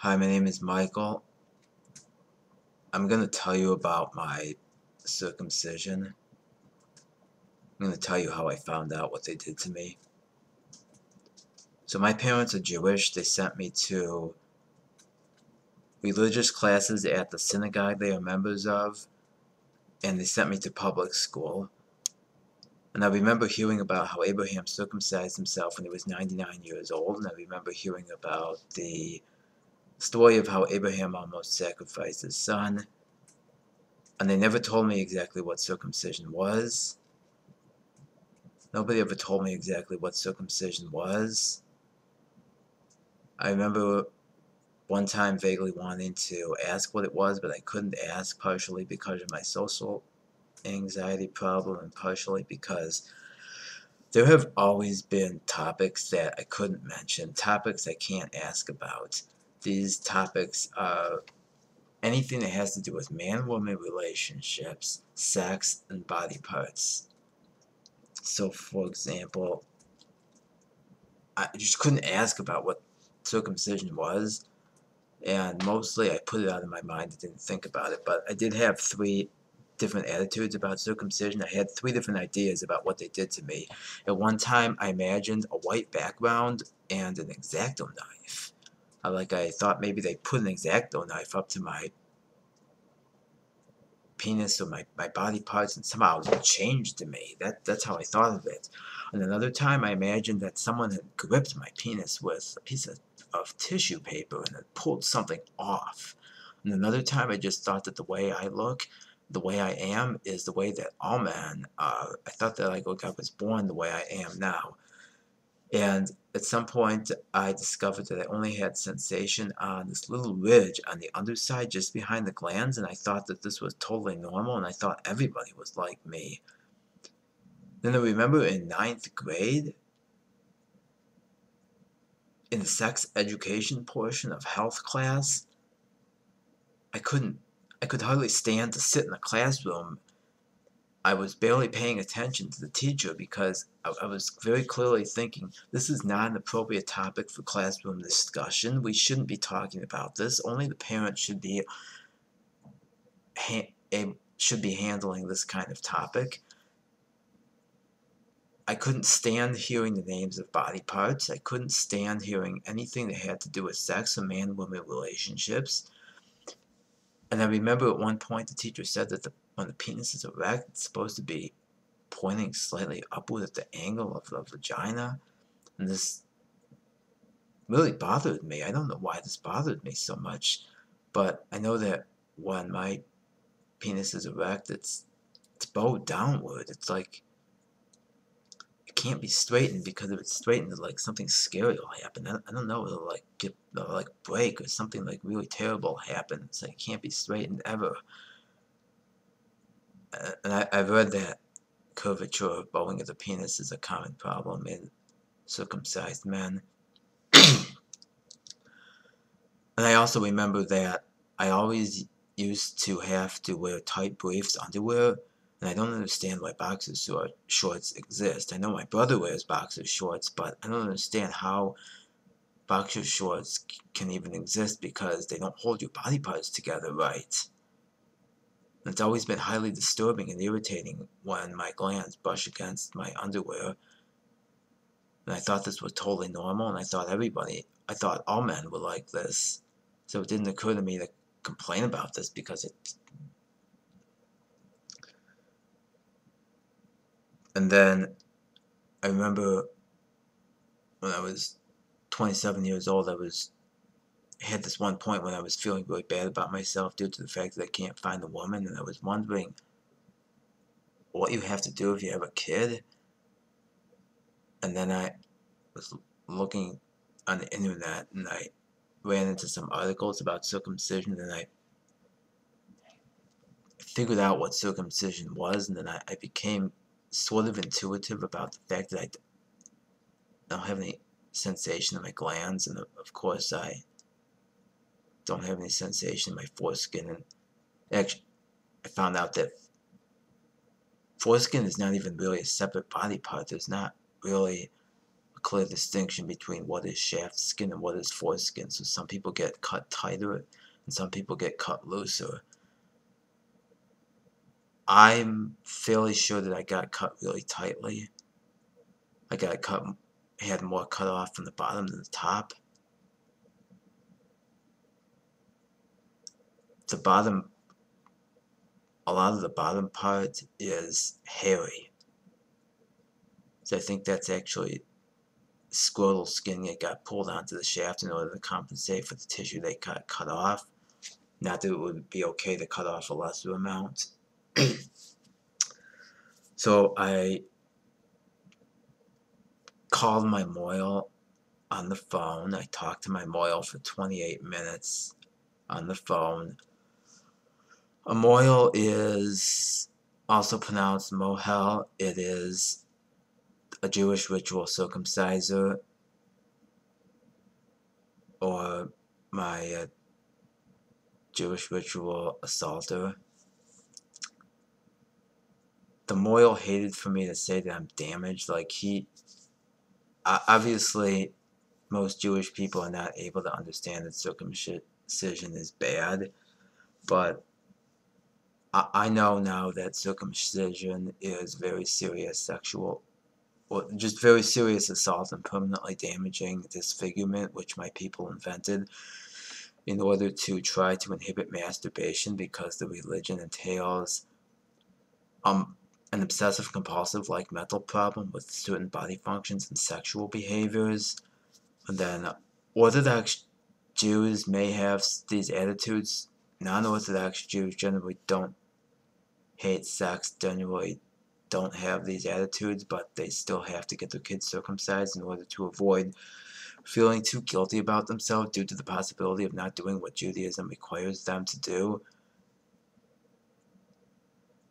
Hi, my name is Michael. I'm going to tell you about my circumcision. I'm going to tell you how I found out what they did to me. So my parents are Jewish. They sent me to religious classes at the synagogue they are members of, and they sent me to public school. And I remember hearing about how Abraham circumcised himself when he was 99 years old, and I remember hearing about the story of how Abraham almost sacrificed his son. And they never told me exactly what circumcision was. Nobody ever told me exactly what circumcision was. I remember one time vaguely wanting to ask what it was, but I couldn't ask, partially because of my social anxiety problem and partially because there have always been topics that I couldn't mention, topics I can't ask about. These topics are anything that has to do with man-woman relationships, sex, and body parts. So, for example, I just couldn't ask about what circumcision was, and mostly I put it out of my mind. I didn't think about it, but I did have three different attitudes about circumcision. I had three different ideas about what they did to me. At one time, I imagined a white background and an X-Acto knife. I thought maybe they put an X-Acto knife up to my penis or my body parts and somehow it would change to me. That's how I thought of it. And another time I imagined that someone had gripped my penis with a piece of tissue paper and had pulled something off. And another time I just thought that the way I look, the way I am, is the way that all men are. I thought that I was born the way I am now. And at some point, I discovered that I only had sensation on this little ridge on the underside just behind the glands, and I thought that this was totally normal, and I thought everybody was like me. Then I remember in 9th grade, in the sex education portion of health class, I could hardly stand to sit in the classroom. I was barely paying attention to the teacher because I was very clearly thinking, this is not an appropriate topic for classroom discussion. We shouldn't be talking about this. Only the parents should be handling this kind of topic. I couldn't stand hearing the names of body parts. I couldn't stand hearing anything that had to do with sex or man-woman relationships. And I remember at one point the teacher said that when the penis is erect, it's supposed to be pointing slightly upward at the angle of the vagina. And this really bothered me. I don't know why this bothered me so much, but I know that when my penis is erect, it's bowed downward. It's like it can't be straightened, because if it's straightened, like something scary will happen. I don't know, it'll break or something like really terrible happen. It's like it can't be straightened ever. And I've read that curvature of bowing of the penis is a common problem in circumcised men. And I also remember that I always used to have to wear tight briefs underwear, and I don't understand why boxer shorts exist. I know my brother wears boxer shorts, but I don't understand how boxer shorts can even exist, because they don't hold your body parts together right. And it's always been highly disturbing and irritating when my glands brush against my underwear. And I thought this was totally normal, and I thought all men were like this. So it didn't occur to me to complain about this, because and then I remember when I was 27 years old, I had this one point when I was feeling really bad about myself due to the fact that I can't find a woman, and I was wondering what you have to do if you have a kid. And then I was looking on the internet, and I ran into some articles about circumcision, and I figured out what circumcision was, and then I became sort of intuitive about the fact that I don't have any sensation in my glands, and of course I don't have any sensation in my foreskin. And actually, I found out that foreskin is not even really a separate body part. There's not really a a clear distinction between what is shaft skin and what is foreskin. So some people get cut tighter and some people get cut looser. I'm fairly sure that I got cut really tightly. I got cut, had more cut off from the bottom than the top. The bottom, a lot of the bottom part is hairy. So I think that's actually scrotal skin that got pulled onto the shaft in order to compensate for the tissue they cut off. Not that it would be okay to cut off a lesser amount. So I called my mohel on the phone. I talked to my mohel for 28 minutes on the phone. A mohel is also pronounced mohel. It is a Jewish ritual circumciser, or my Jewish ritual assaulter. The mohel hated for me to say that I'm damaged. Like, obviously, most Jewish people are not able to understand that circumcision is bad, but I know now that circumcision is very serious sexual, or just very serious assault and permanently damaging disfigurement, which my people invented in order to try to inhibit masturbation, because the religion entails an obsessive compulsive like mental problem with certain body functions and sexual behaviors. And then Orthodox Jews may have these attitudes. Non-Orthodox Jews generally don't hate sex, generally don't have these attitudes, but they still have to get their kids circumcised in order to avoid feeling too guilty about themselves due to the possibility of not doing what Judaism requires them to do.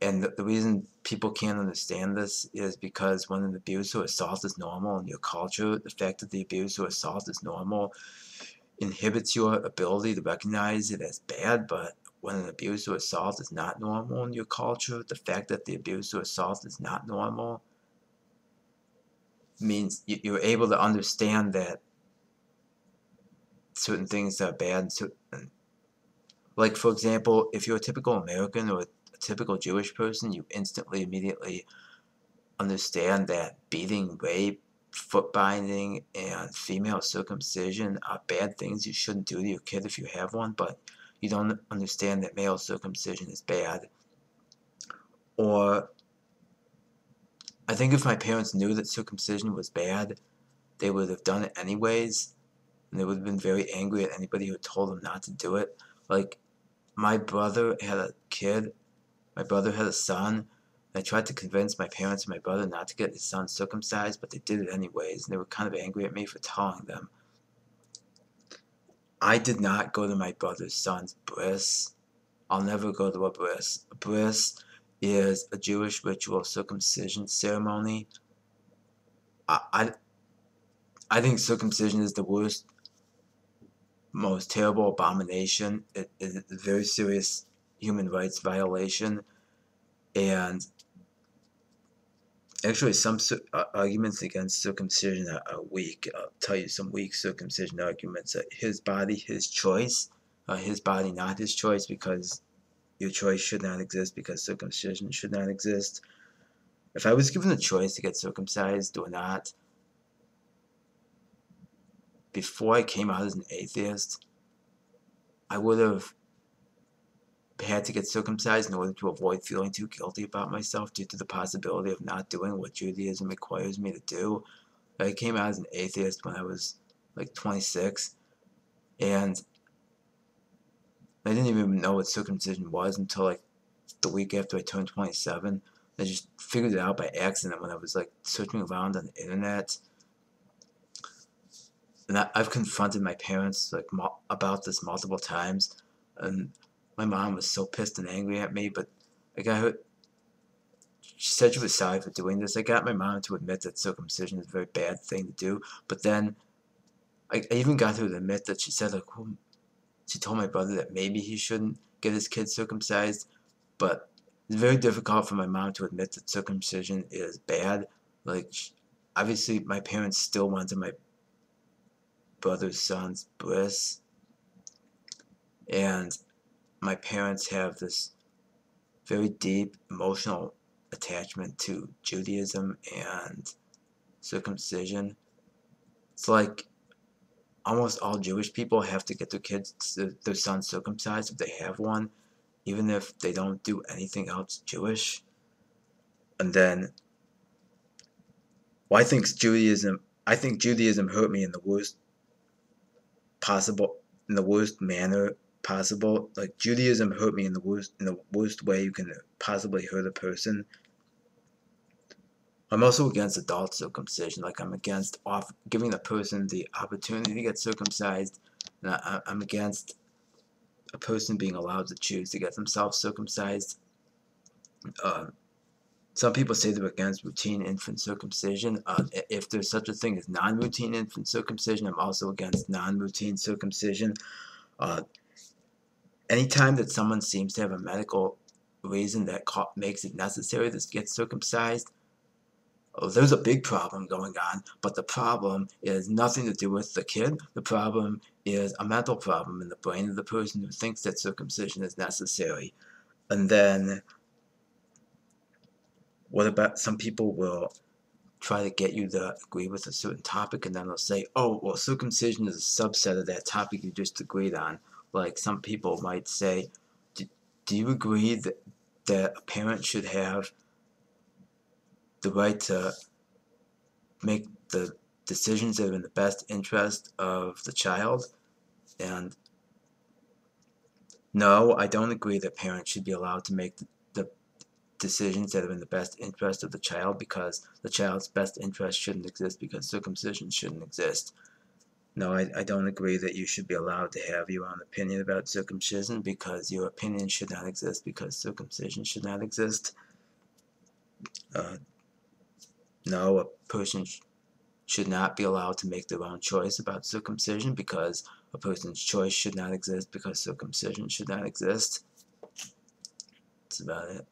And the reason people can't understand this is because when an abuse or assault is normal in your culture, the fact that the abuse or assault is normal inhibits your ability to recognize it as bad. But when an abuse or assault is not normal in your culture, the fact that the abuse or assault is not normal means you're able to understand that certain things are bad. Like, for example, if you're a typical American or a typical Jewish person, you instantly, immediately understand that beating, rape, foot binding, and female circumcision are bad things you shouldn't do to your kid if you have one, but you don't understand that male circumcision is bad. Or, I think if my parents knew that circumcision was bad, they would have done it anyways, and they would have been very angry at anybody who told them not to do it. Like, my brother had a kid, my brother had a son. I tried to convince my parents and my brother not to get his son circumcised, but they did it anyways, and they were kind of angry at me for telling them. I did not go to my brother's son's bris. I'll never go to a bris. A bris is a Jewish ritual circumcision ceremony. I think circumcision is the worst, most terrible abomination. It is a very serious human rights violation, and actually some arguments against circumcision are weak. I'll tell you some weak circumcision arguments. His body, his choice. His body, not his choice, because your choice should not exist, because circumcision should not exist. If I was given a choice to get circumcised or not, before I came out as an atheist, I would have had to get circumcised in order to avoid feeling too guilty about myself due to the possibility of not doing what Judaism requires me to do. I came out as an atheist when I was like 26, and I didn't even know what circumcision was until like the week after I turned 27. I just figured it out by accident when I was like searching around on the internet. And I've confronted my parents like about this multiple times, and my mom was so pissed and angry at me, but I got her. She said she was sorry for doing this. I got my mom to admit that circumcision is a very bad thing to do, but then I even got her to admit that she said, like, well, she told my brother that maybe he shouldn't get his kid circumcised, but it's very difficult for my mom to admit that circumcision is bad. Like, obviously my parents still went to my brother's son's bris, and my parents have this very deep emotional attachment to Judaism and circumcision. It's like almost all Jewish people have to get their sons circumcised if they have one, even if they don't do anything else Jewish. And then, well, I think Judaism hurt me in the worst possible, in the worst manner possible. Like Judaism hurt me in the worst way you can possibly hurt a person. I'm also against adult circumcision. Like I'm against giving the person the opportunity to get circumcised, and I'm against a person being allowed to choose to get themselves circumcised. Some people say they're against routine infant circumcision. If there's such a thing as non-routine infant circumcision, I'm also against non-routine circumcision. Anytime that someone seems to have a medical reason that makes it necessary to get circumcised, there's a big problem going on, but the problem is nothing to do with the kid. The problem is a mental problem in the brain of the person who thinks that circumcision is necessary. And then, what about some people will try to get you to agree with a certain topic, and then they'll say, oh, well, circumcision is a subset of that topic you just agreed on. Like some people might say, do you agree that a parent should have the right to make the decisions that are in the best interest of the child? And no, I don't agree that parents should be allowed to make the decisions that are in the best interest of the child, because the child's best interest shouldn't exist, because circumcision shouldn't exist. No, I don't agree that you should be allowed to have your own opinion about circumcision, because your opinion should not exist, because circumcision should not exist. No, a person should not be allowed to make their own choice about circumcision, because a person's choice should not exist, because circumcision should not exist. That's about it.